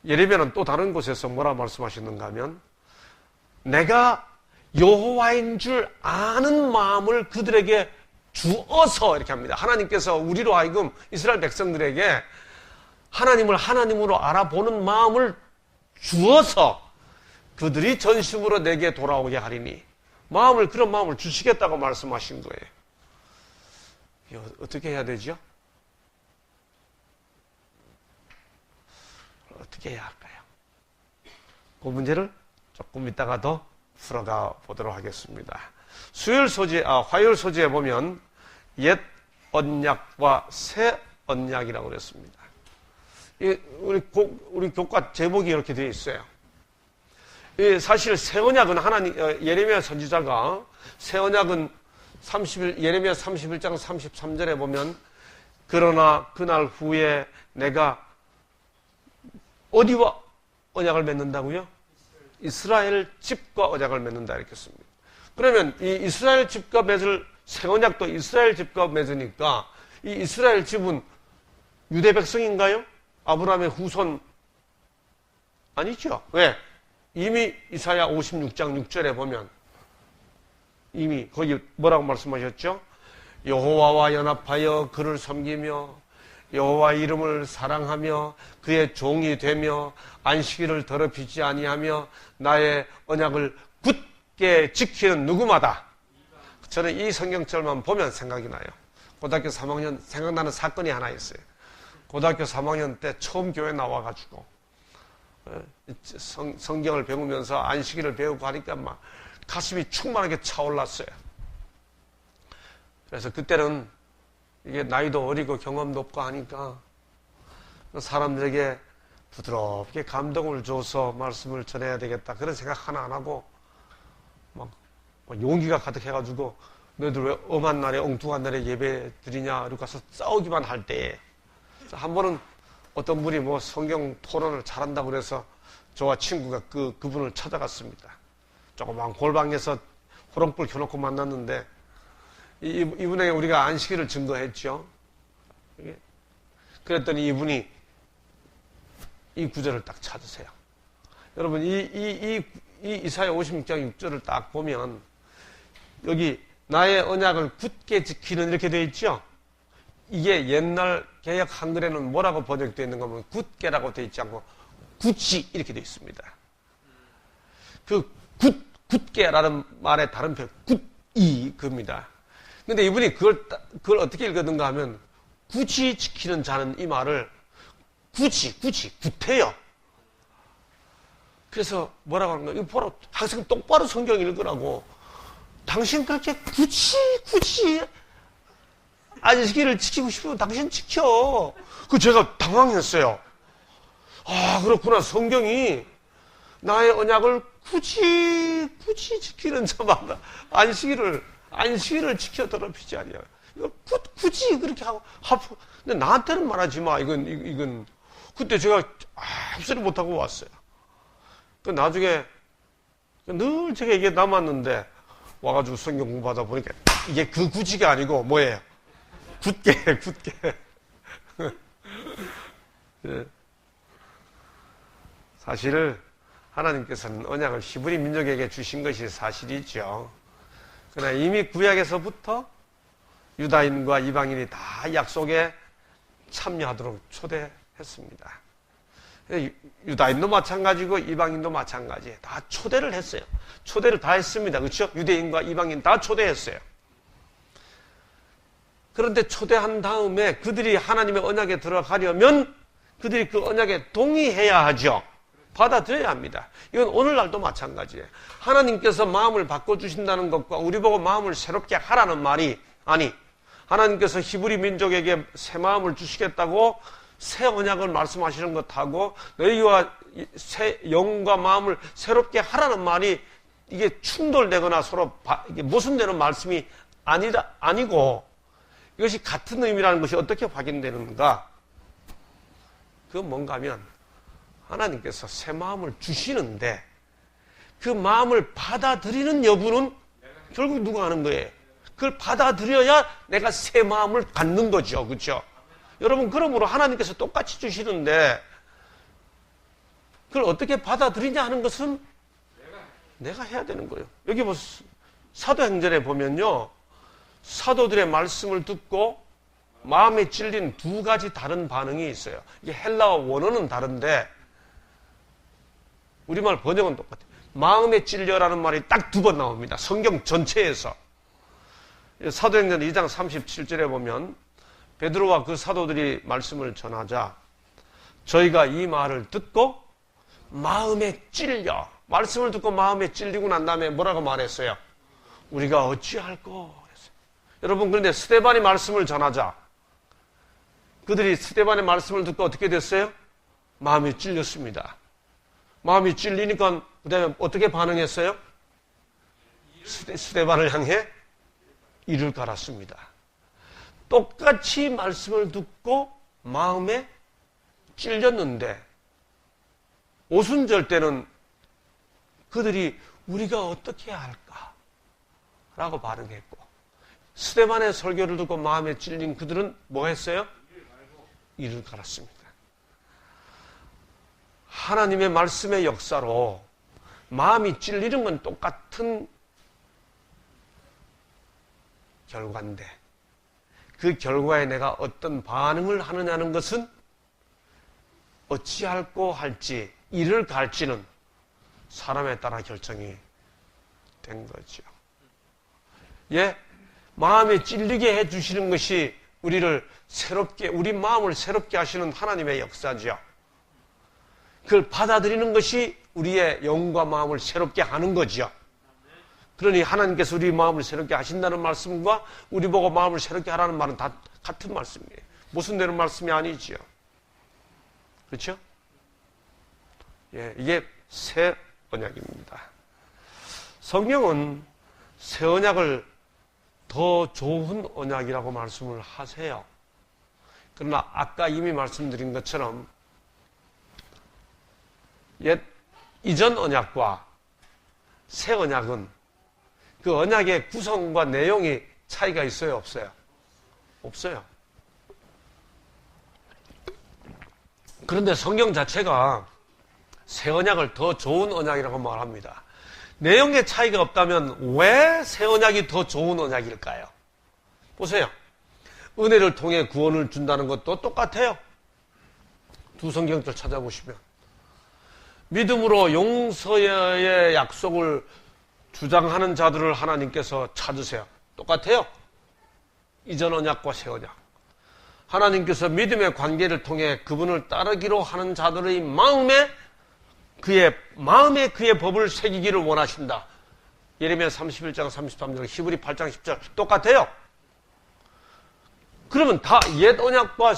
예레미야는 또 다른 곳에서 뭐라 말씀하셨는가 하면 내가 여호와인 줄 아는 마음을 그들에게 주어서 이렇게 합니다. 하나님께서 우리로 하여금 이스라엘 백성들에게 하나님을 하나님으로 알아보는 마음을 주어서 그들이 전심으로 내게 돌아오게 하리니 그런 마음을 주시겠다고 말씀하신 거예요. 이거 어떻게 해야 되죠? 어떻게 해야 할까요? 그 문제를 조금 이따가 더 풀어가 보도록 하겠습니다. 화요일 소지에 보면 옛 언약과 새 언약이라고 그랬습니다. 우리 교과 제목이 이렇게 되어 있어요. 사실 새 언약은 예레미야 선지자가 새 언약은 예레미야 31장 33절에 보면 그러나 그날 후에 내가 어디와 언약을 맺는다고요? 이스라엘 집과 언약을 맺는다 이렇게 씁니다. 그러면 이 이스라엘 집과 맺을 새 언약도 이스라엘 집과 맺으니까 이 이스라엘 집은 유대 백성인가요? 아브라함의 후손 아니죠. 왜? 이미 이사야 56장 6절에 보면 이미 거기 뭐라고 말씀하셨죠? 여호와와 연합하여 그를 섬기며 여호와 이름을 사랑하며 그의 종이 되며 안식일을 더럽히지 아니하며 나의 언약을 굳게 지키는 누구마다. 저는 이 성경절만 보면 생각이 나요. 고등학교 3학년 생각나는 사건이 하나 있어요. 고등학교 3학년 때 처음 교회 나와가지고 성경을 배우면서 안식일을 배우고 하니까 막 가슴이 충만하게 차올랐어요. 그래서 그때는 이게 나이도 어리고 경험도 없고 하니까 사람들에게 부드럽게 감동을 줘서 말씀을 전해야 되겠다 그런 생각 하나 안 하고 막 용기가 가득해가지고 너희들 왜 엄한 날에 엉뚱한 날에 예배 드리냐 이러고 가서 싸우기만 할 때에 한 번은 어떤 분이 뭐 성경 토론을 잘한다고 그래서 저와 친구가 그분을 찾아갔습니다. 조그만 골방에서 호롱불 켜놓고 만났는데 이분에게 우리가 안식일을 증거했죠. 그랬더니 이분이 이 구절을 딱 찾으세요. 여러분 이사야 56장 6절을 딱 보면 여기 나의 언약을 굳게 지키는 이렇게 되어 있죠. 이게 옛날 개역 한글에는 뭐라고 번역되어 있는가 하면 굳게라고 되어 있지 않고 굳이 이렇게 되어 있습니다. 그 굳게라는 말의 다른 표현 굳이 그겁니다. 근데 이분이 그걸 어떻게 읽었는가 하면 굳이 지키는 자는 이 말을 굳이 굳해요. 그래서 뭐라고 하는 거야? 이거 보라. 학생 똑바로 성경 읽으라고. 당신 그렇게 굳이 안식일을 지키고 싶으면 당신 지켜. 제가 당황했어요. 아, 그렇구나. 성경이 나의 언약을 굳이 지키는 자마다 안식일을 지켜 더럽히지 아니야. 이거 굳이 그렇게 하고 근데 나한테는 말하지 마. 이건 그때 제가 합수를 못하고 왔어요. 나중에 늘 제가 이게 남았는데 와가지고 성경 공부하다 보니까 이게 그 굳이가 아니고 뭐예요? 굳게. 네. 사실 하나님께서는 언약을 히브리 민족에게 주신 것이 사실이죠. 그러나 이미 구약에서부터 유다인과 이방인이 다 약속에 참여하도록 초대했습니다. 유다인도 마찬가지고 이방인도 마찬가지예요. 다 초대를 했어요. 초대를 다 했습니다. 그렇죠? 유대인과 이방인 다 초대했어요. 그런데 초대한 다음에 그들이 하나님의 언약에 들어가려면 그들이 그 언약에 동의해야 하죠. 받아들여야 합니다. 이건 오늘날도 마찬가지예요. 하나님께서 마음을 바꿔주신다는 것과 우리 보고 마음을 새롭게 하라는 말이 하나님께서 히브리 민족에게 새 마음을 주시겠다고 새 언약을 말씀하시는 것하고 너희와 새 영과 마음을 새롭게 하라는 말이 이게 충돌되거나 서로 이게 모순되는 말씀이 아니고 이것이 같은 의미라는 것이 어떻게 확인되는가? 그건 뭔가 하면 하나님께서 새 마음을 주시는데 그 마음을 받아들이는 여부는 결국 누가 하는 거예요? 그걸 받아들여야 내가 새 마음을 갖는 거죠. 그렇죠? 여러분 그러므로 하나님께서 똑같이 주시는데 그걸 어떻게 받아들이냐 하는 것은 내가 해야 되는 거예요. 여기 사도행전에 보면요. 사도들의 말씀을 듣고 마음에 찔린 두 가지 다른 반응이 있어요. 이게 헬라어 원어는 다른데 우리말 번역은 똑같아요. 마음에 찔려라는 말이 딱 두 번 나옵니다. 성경 전체에서. 사도행전 2장 37절에 보면 베드로와 그 사도들이 말씀을 전하자 저희가 이 말을 듣고 마음에 찔려 말씀을 듣고 마음에 찔리고 난 다음에 뭐라고 말했어요? 우리가 어찌할꼬 했어요. 여러분 그런데 스데반이 말씀을 전하자 그들이 스데반의 말씀을 듣고 어떻게 됐어요? 마음이 찔렸습니다. 마음이 찔리니까 그 다음에 어떻게 반응했어요? 스데반을 향해 이를 갈았습니다. 똑같이 말씀을 듣고 마음에 찔렸는데 오순절 때는 그들이 우리가 어떻게 해야 할까? 라고 반응했고 스데반의 설교를 듣고 마음에 찔린 그들은 뭐 했어요? 이를 갈았습니다. 하나님의 말씀의 역사로 마음이 찔리는 건 똑같은 결과인데 그 결과에 내가 어떤 반응을 하느냐는 것은 어찌할꼬 할지 이를 갈지는 사람에 따라 결정이 된 거죠. 예, 마음에 찔리게 해주시는 것이 우리를 새롭게, 우리 마음을 새롭게 하시는 하나님의 역사죠. 그걸 받아들이는 것이 우리의 영과 마음을 새롭게 하는 거죠. 그러니 하나님께서 우리 마음을 새롭게 하신다는 말씀과 우리 보고 마음을 새롭게 하라는 말은 다 같은 말씀이에요. 무슨 되는 말씀이 아니지요. 그렇죠? 예, 이게 새 언약입니다. 성경은 새 언약을 더 좋은 언약이라고 말씀을 하세요. 그러나 아까 이미 말씀드린 것처럼 이전 언약과 새 언약은 그 언약의 구성과 내용이 차이가 있어요, 없어요? 없어요. 그런데 성경 자체가 새 언약을 더 좋은 언약이라고 말합니다. 내용의 차이가 없다면 왜 새 언약이 더 좋은 언약일까요? 보세요. 은혜를 통해 구원을 준다는 것도 똑같아요. 두 성경들 찾아보시면 믿음으로 용서의 약속을 주장하는 자들을 하나님께서 찾으세요. 똑같아요. 이전 언약과 새 언약. 하나님께서 믿음의 관계를 통해 그분을 따르기로 하는 자들의 마음에 그의 법을 새기기를 원하신다. 예레미야 31장 33절, 히브리 8장 10절 똑같아요. 그러면 다 옛 언약과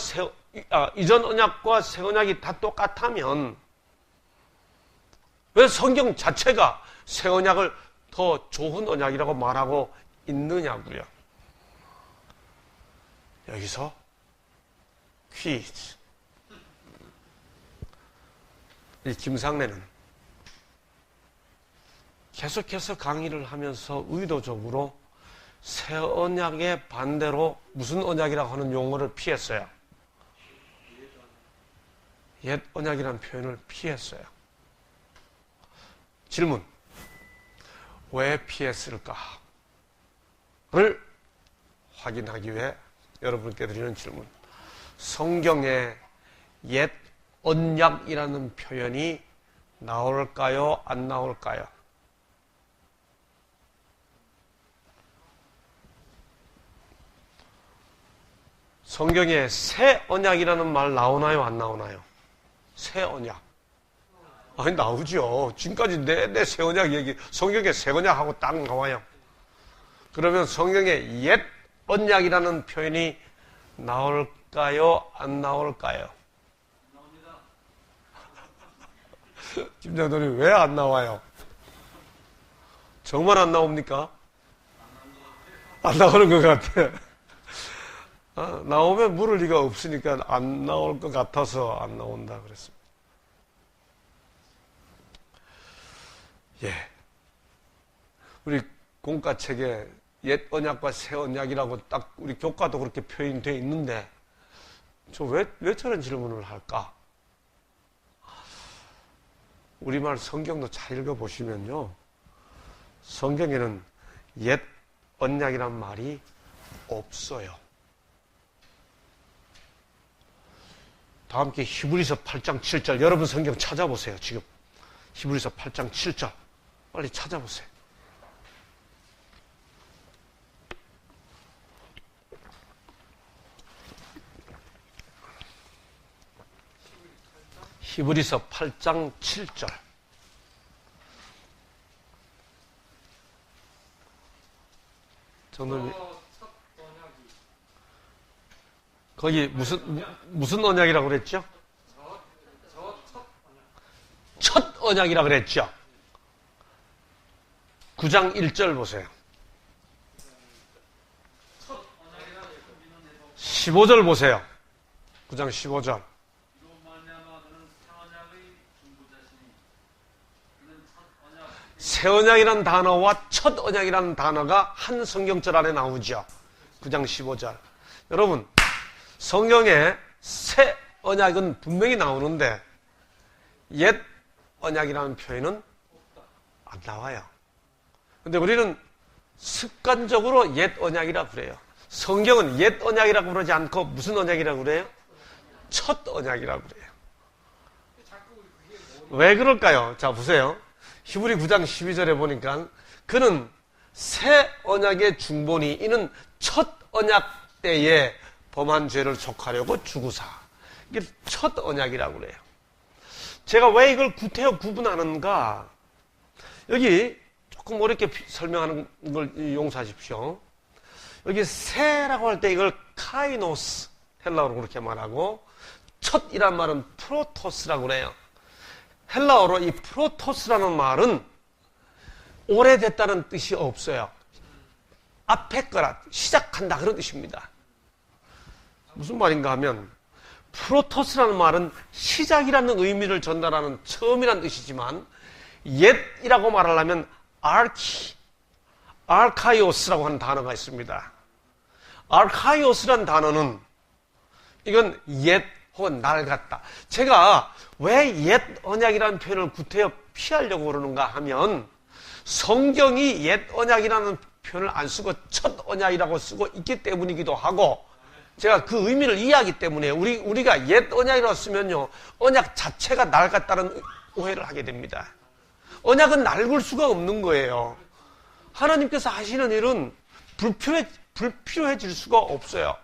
이전 언약과 새 언약이 다 똑같다면 왜 성경 자체가 새 언약을 더 좋은 언약이라고 말하고 있느냐고요. 여기서 퀴즈. 이 김상래는 계속해서 강의를 하면서 의도적으로 새 언약의 반대로 무슨 언약이라고 하는 용어를 피했어요. 옛 언약이라는 표현을 피했어요. 질문. 왜 피했을까를 확인하기 위해 여러분께 드리는 질문. 성경에 옛 언약이라는 표현이 나올까요? 안 나올까요? 성경에 새 언약이라는 말 나오나요? 안 나오나요? 새 언약. 아니, 나오죠. 지금까지 내 새 언약 얘기, 성경에 새 언약하고 딱 나와요. 그러면 성경에 옛 언약이라는 표현이 나올까요? 안 나올까요? 나옵니다. 김장도님, 왜 안 나와요? 정말 안 나옵니까? 안 나오는 것 같아. 나오면 물을 리가 없으니까 안 나올 것 같아서 안 나온다 그랬습니다. 예. 우리 공과책에 옛 언약과 새 언약이라고 딱 우리 교과도 그렇게 표현되어 있는데 저 왜 저런 질문을 할까? 우리말 성경도 잘 읽어보시면요. 성경에는 옛 언약이란 말이 없어요. 다 함께 히브리서 8장 7절 여러분 성경 찾아보세요. 지금 히브리서 8장 7절 빨리 찾아보세요. 히브리서 8장 7절 정도님 거기 무슨 언약이라고 그랬죠? 첫 언약이라고 그랬죠? 9장 1절 보세요. 15절 보세요. 9장 15절. 새 언약이라는 단어와 첫 언약이라는 단어가 한 성경절 안에 나오죠. 9장 15절. 여러분, 성경에 새 언약은 분명히 나오는데 옛 언약이라는 표현은 안 나와요. 근데 우리는 습관적으로 옛 언약이라고 그래요. 성경은 옛 언약이라고 그러지 않고 무슨 언약이라고 그래요? 첫 언약이라고 그래요. 왜 그럴까요? 자, 보세요. 히브리 9장 12절에 보니까 그는 새 언약의 중보니 이는 첫 언약 때에 범한 죄를 속하려고 주구사. 이게 첫 언약이라고 그래요. 제가 왜 이걸 구태여 구분하는가? 여기 조금 어렵게 설명하는 걸 용서하십시오. 여기 새라고 할 때 이걸 카이노스, 헬라어로 그렇게 말하고, 첫이란 말은 프로토스라고 그래요. 헬라어로 이 프로토스라는 말은 오래됐다는 뜻이 없어요. 앞에 거라, 시작한다 그런 뜻입니다. 무슨 말인가 하면 프로토스라는 말은 시작이라는 의미를 전달하는 처음이라는 뜻이지만 옛이라고 말하려면 아르카이오스라고 하는 단어가 있습니다. 아르카이오스라는 단어는 이건 옛 혹은 낡았다. 제가 왜 옛 언약이라는 표현을 구태여 피하려고 그러는가 하면 성경이 옛 언약이라는 표현을 안 쓰고 첫 언약이라고 쓰고 있기 때문이기도 하고 제가 그 의미를 이해하기 때문에 우리가 옛 언약이라고 쓰면요 언약 자체가 낡았다는 오해를 하게 됩니다. 언약은 낡을 수가 없는 거예요. 하나님께서 하시는 일은 불필요해질 수가 없어요.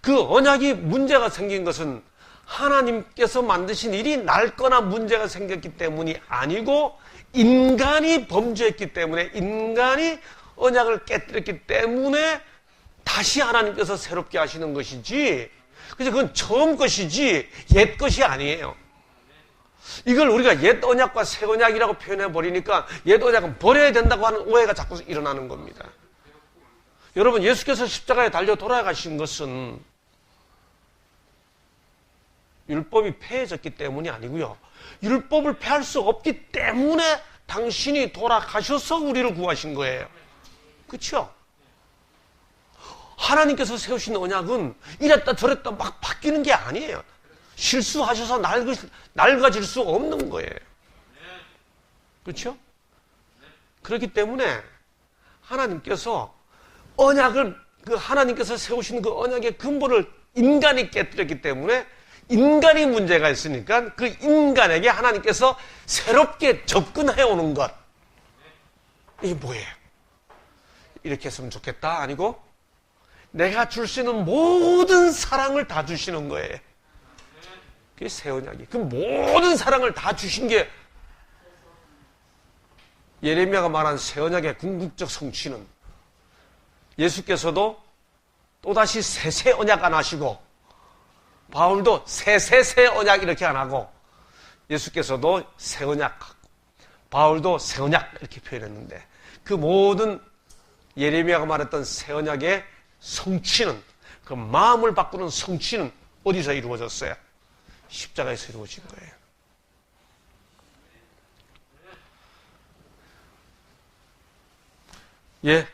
그 언약이 문제가 생긴 것은 하나님께서 만드신 일이 낡거나 문제가 생겼기 때문이 아니고 인간이 범죄했기 때문에 인간이 언약을 깨뜨렸기 때문에 다시 하나님께서 새롭게 하시는 것이지 그래서 그건 처음 것이지 옛 것이 아니에요. 이걸 우리가 옛 언약과 새 언약이라고 표현해 버리니까 옛 언약은 버려야 된다고 하는 오해가 자꾸 일어나는 겁니다. 여러분 예수께서 십자가에 달려 돌아가신 것은 율법이 폐해졌기 때문이 아니고요. 율법을 폐할 수 없기 때문에 당신이 돌아가셔서 우리를 구하신 거예요. 그렇죠? 하나님께서 세우신 언약은 이랬다 저랬다 막 바뀌는 게 아니에요. 실수하셔서 낡아질 수 없는 거예요. 그렇죠? 그렇기 때문에 하나님께서 언약을 하나님께서 세우신 그 언약의 근본을 인간이 깨뜨렸기 때문에 인간이 문제가 있으니까 그 인간에게 하나님께서 새롭게 접근해 오는 것. 이게 뭐예요? 이렇게 했으면 좋겠다 아니고 내가 줄 수 있는 모든 사랑을 다 주시는 거예요. 그게 새 언약이. 그 모든 사랑을 다 주신 게 예레미야가 말한 새 언약의 궁극적 성취는 예수께서도 또다시 새 언약 안 하시고 바울도 새 언약 이렇게 안 하고 예수께서도 새 언약 바울도 새 언약 이렇게 표현했는데 그 모든 예레미야가 말했던 새 언약의 성취는 그 마음을 바꾸는 성취는 어디서 이루어졌어요? 십자가에서 이루어진 거예요. 예.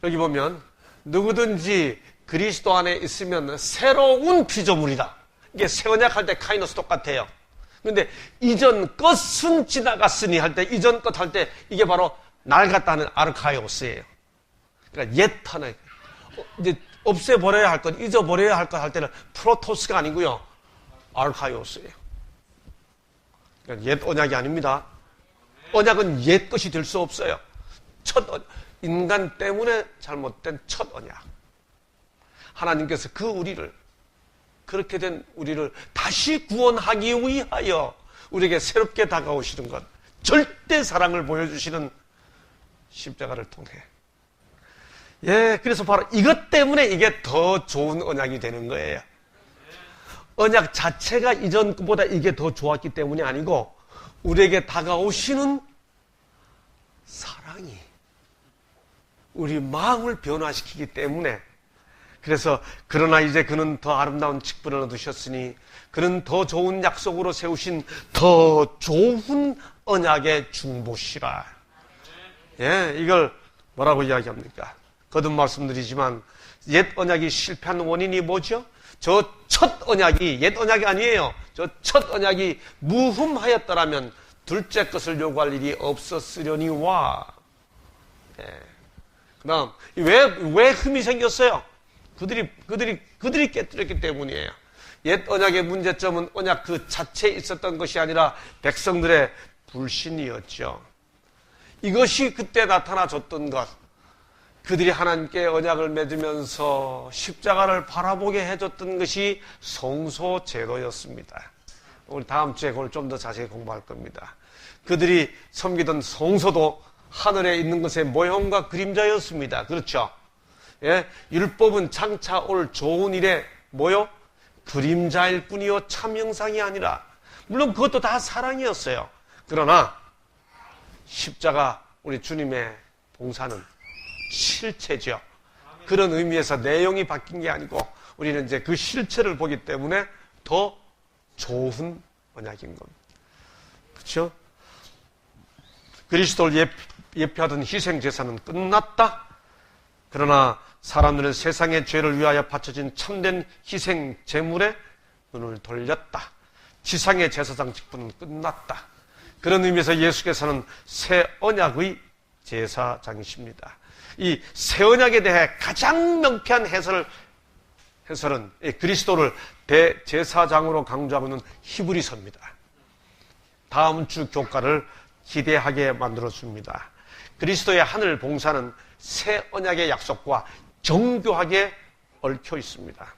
여기 보면 누구든지 그리스도 안에 있으면 새로운 피조물이다. 이게 새 언약 할 때 카이노스 똑같아요. 근데 이전 것은 지나갔으니 할 때 이전 것 할 때 이게 바로 낡았다는 아르카이오스예요. 그러니까 옛 하나 이제 없애버려야 할 것, 잊어버려야 할 것 할 때는 프로토스가 아니고요. 아르카이오스예요. 그러니까 옛 언약이 아닙니다. 언약은 옛 것이 될 수 없어요. 인간 때문에 잘못된 첫 언약. 하나님께서 그 우리를 그렇게 된 우리를 다시 구원하기 위하여 우리에게 새롭게 다가오시는 것, 절대 사랑을 보여주시는 십자가를 통해. 예, 그래서 바로 이것 때문에 이게 더 좋은 언약이 되는 거예요. 언약 자체가 이전 것보다 이게 더 좋았기 때문이 아니고 우리에게 다가오시는 사랑이 우리 마음을 변화시키기 때문에 그래서 그러나 이제 그는 더 아름다운 직분을 얻으셨으니 그는 더 좋은 약속으로 세우신 더 좋은 언약의 중보시라. 예, 이걸 뭐라고 이야기합니까? 거듭 말씀드리지만 옛 언약이 실패한 원인이 뭐죠? 저 첫 언약이 옛 언약이 아니에요. 저 첫 언약이 무흠하였더라면 둘째 것을 요구할 일이 없었으려니와. 예. 그다음 왜 흠이 생겼어요? 그들이 깨뜨렸기 때문이에요. 옛 언약의 문제점은 언약 그 자체에 있었던 것이 아니라 백성들의 불신이었죠. 이것이 그때 나타나줬던 것, 그들이 하나님께 언약을 맺으면서 십자가를 바라보게 해줬던 것이 성소제도였습니다. 우리 다음 주에 그걸 좀 더 자세히 공부할 겁니다. 그들이 섬기던 성소도 하늘에 있는 것의 모형과 그림자였습니다. 그렇죠? 예? 율법은 장차 올 좋은 일의 뭐요? 그림자일 뿐이요 참 형상이 아니라, 물론 그것도 다 사랑이었어요. 그러나 십자가, 우리 주님의 봉사는 실체죠. 그런 의미에서 내용이 바뀐 게 아니고 우리는 이제 그 실체를 보기 때문에 더 좋은 언약인 겁니다. 그렇죠? 그리스도를 예표하던 희생제사는 끝났다. 그러나 사람들은 세상의 죄를 위하여 바쳐진 참된 희생 제물에 눈을 돌렸다. 지상의 제사장 직분은 끝났다. 그런 의미에서 예수께서는 새 언약의 제사장이십니다. 이 새 언약에 대해 가장 명쾌한 해설은 그리스도를 대제사장으로 강조하고 있는 히브리서입니다. 다음 주 교과를 기대하게 만들어줍니다. 그리스도의 하늘 봉사는 새 언약의 약속과 정교하게 얽혀 있습니다.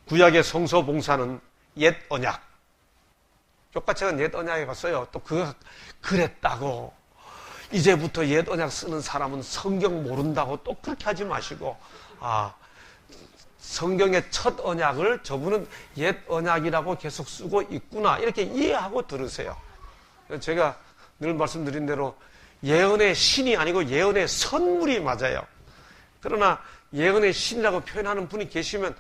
구약의 성소 봉사는 옛 언약. 교과책은 옛 언약에 갔어요. 또 그거 그랬다고 이제부터 옛 언약 쓰는 사람은 성경 모른다고 또 그렇게 하지 마시고, 성경의 첫 언약을 저분은 옛 언약이라고 계속 쓰고 있구나, 이렇게 이해하고 들으세요. 제가 늘 말씀드린 대로 예언의 신이 아니고 예언의 선물이 맞아요. 그러나 예언의 신이라고 표현하는 분이 계시면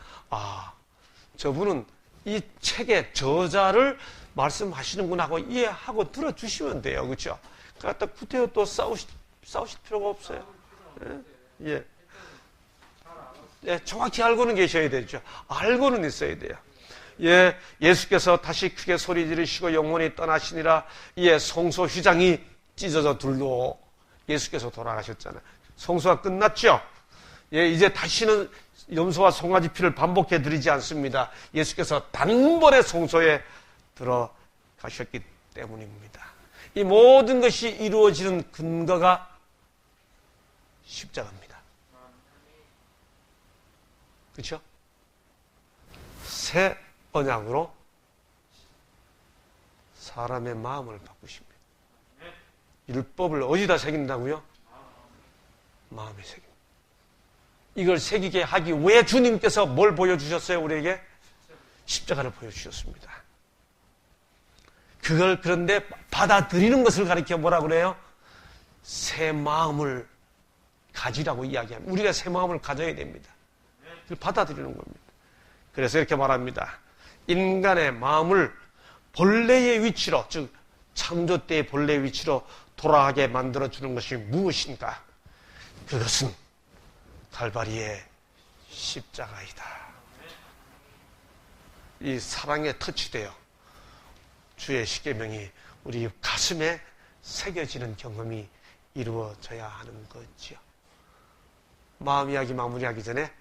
저분은 이 책의 저자를 말씀하시는구나 하고 이해하고 들어주시면 돼요. 그렇죠? 그러니까 또 구태여 또 싸우실 필요가 없어요. 예. 예, 정확히 알고는 계셔야 되죠. 알고는 있어야 돼요. 예, 예수께서 다시 크게 소리 지르시고 영원히 떠나시니라. 예, 성소 휘장이 찢어져 둘로 예수께서 돌아가셨잖아요. 성소가 끝났죠. 예, 이제 다시는 염소와 송아지 피를 반복해 드리지 않습니다. 예수께서 단번에 성소에 들어가셨기 때문입니다. 이 모든 것이 이루어지는 근거가 십자가입니다. 그렇죠? 새 언약으로 사람의 마음을 바꾸십니다. 율법을 어디다 새긴다고요? 마음에 새깁니다. 이걸 새기게 하기 위해 주님께서 뭘 보여주셨어요? 우리에게 십자가를 보여주셨습니다. 그걸 그런데 받아들이는 것을 가리켜 뭐라 그래요? 새 마음을 가지라고 이야기합니다. 우리가 새 마음을 가져야 됩니다. 그걸 받아들이는 겁니다. 그래서 이렇게 말합니다. 인간의 마음을 본래의 위치로, 즉 창조 때의 본래의 위치로 돌아가게 만들어주는 것이 무엇인가? 그것은 갈바리의 십자가이다. 이 사랑에 터치되어 주의 십계명이 우리 가슴에 새겨지는 경험이 이루어져야 하는 거지요. 마음 이야기 마무리하기 전에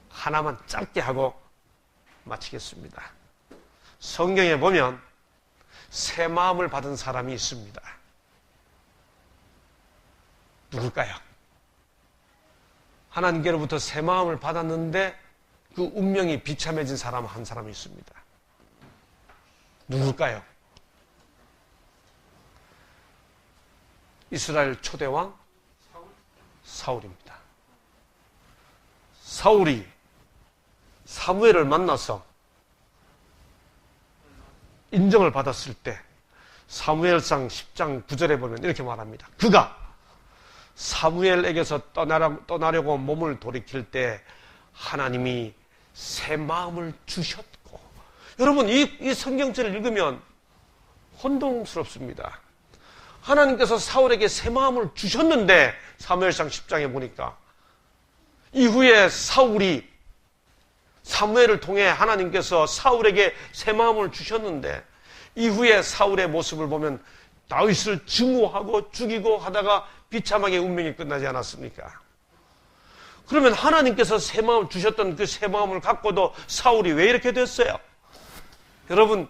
하나만 짧게 하고 마치겠습니다. 성경에 보면 새 마음을 받은 사람이 있습니다. 누굴까요? 하나님께로부터 새 마음을 받았는데 그 운명이 비참해진 사람 한 사람이 있습니다. 누굴까요? 이스라엘 초대왕 사울입니다. 사울이 사무엘을 만나서 인정을 받았을 때 사무엘상 10장 9절에 보면 이렇게 말합니다. 그가 사무엘에게서 떠나려고 몸을 돌이킬 때 하나님이 새 마음을 주셨고, 여러분 이 성경책을 읽으면 혼동스럽습니다. 하나님께서 사울에게 새 마음을 주셨는데 사무엘상 10장에 보니까 이후에 사울이 사무엘을 통해 하나님께서 사울에게 새 마음을 주셨는데 이후에 사울의 모습을 보면 다윗을 증오하고 죽이고 하다가 비참하게 운명이 끝나지 않았습니까? 그러면 하나님께서 새 마음을 주셨던 그 새 마음을 갖고도 사울이 왜 이렇게 됐어요? 여러분,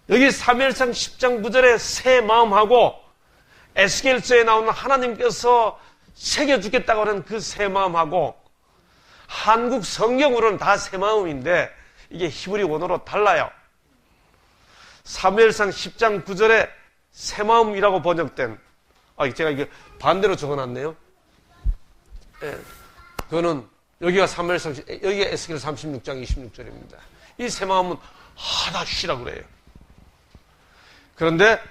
여기 사무엘상 10장 9절에 새 마음하고 에스겔서에 나오는 하나님께서 새겨주겠다고 하는 그 새 마음하고 한국 성경으로는 다 새 마음인데 이게 히브리 원어로 달라요. 사무엘상 10장 9절에 새 마음이라고 번역된, 제가 이게 반대로 적어놨네요. 예, 그거는 여기가 사무엘상, 여기가 에스겔 36장 26절입니다. 이 새 마음은 하다시라고 그래요. 그런데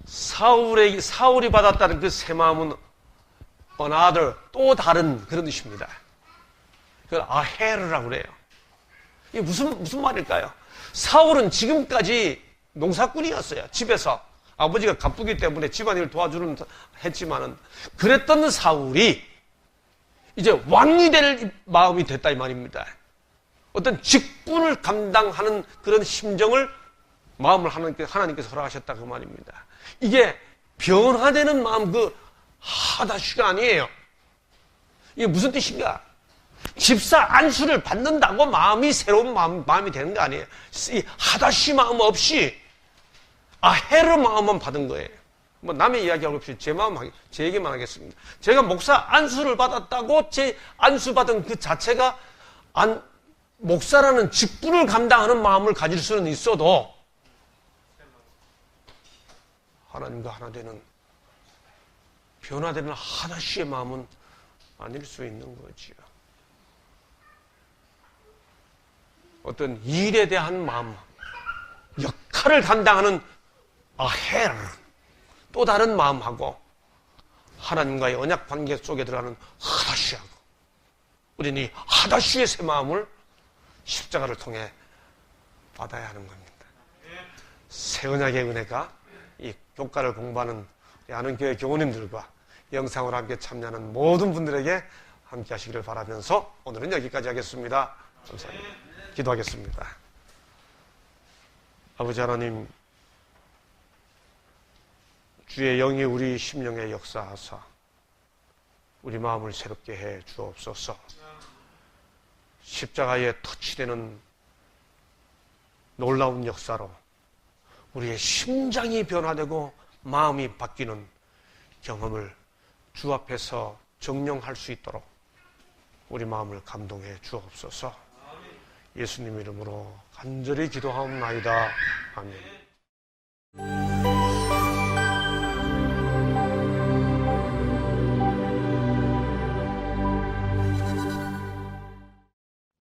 사울이 받았다는 그 새 마음은 another, 또 다른 그런 뜻입니다. 그걸 아헤르라고 그래요. 이게 무슨 말일까요? 사울은 지금까지 농사꾼이었어요. 집에서 아버지가 가쁘기 때문에 집안일을 도와주는 했지만은 그랬던 사울이 이제 왕이 될 마음이 됐다 이 말입니다. 어떤 직분을 감당하는 그런 마음을 하나님께서 허락하셨다 그 말입니다. 이게 변화되는 마음, 그 하다시가 아니에요. 이게 무슨 뜻인가? 집사 안수를 받는다고 마음이 새로운 마음이 되는 거 아니에요. 이 하다시 마음 없이 아헤르 마음만 받은 거예요. 뭐 남의 이야기하고 없이 제 얘기만 하겠습니다. 제가 목사 안수를 받았다고 제 안수 받은 그 자체가 목사라는 직분을 감당하는 마음을 가질 수는 있어도 하나님과 하나 되는 변화되는 하다시의 마음은 아닐 수 있는 거지요. 어떤 일에 대한 마음, 역할을 감당하는 아헬, 또 다른 마음하고 하나님과의 언약 관계 속에 들어가는 하다시하고 우리는 이 하다시의 새 마음을 십자가를 통해 받아야 하는 겁니다. 새 언약의 은혜가 이 교과를 공부하는 아는교회 교우님들과 영상으로 함께 참여하는 모든 분들에게 함께 하시기를 바라면서 오늘은 여기까지 하겠습니다. 감사합니다. 기도하겠습니다. 아버지 하나님, 주의 영이 우리 심령에 역사하사 우리 마음을 새롭게 해 주옵소서. 십자가에 터치되는 놀라운 역사로 우리의 심장이 변화되고 마음이 바뀌는 경험을 주 앞에서 정령할 수 있도록 우리 마음을 감동해 주옵소서. 예수님 이름으로 간절히 기도하옵나이다. 아멘.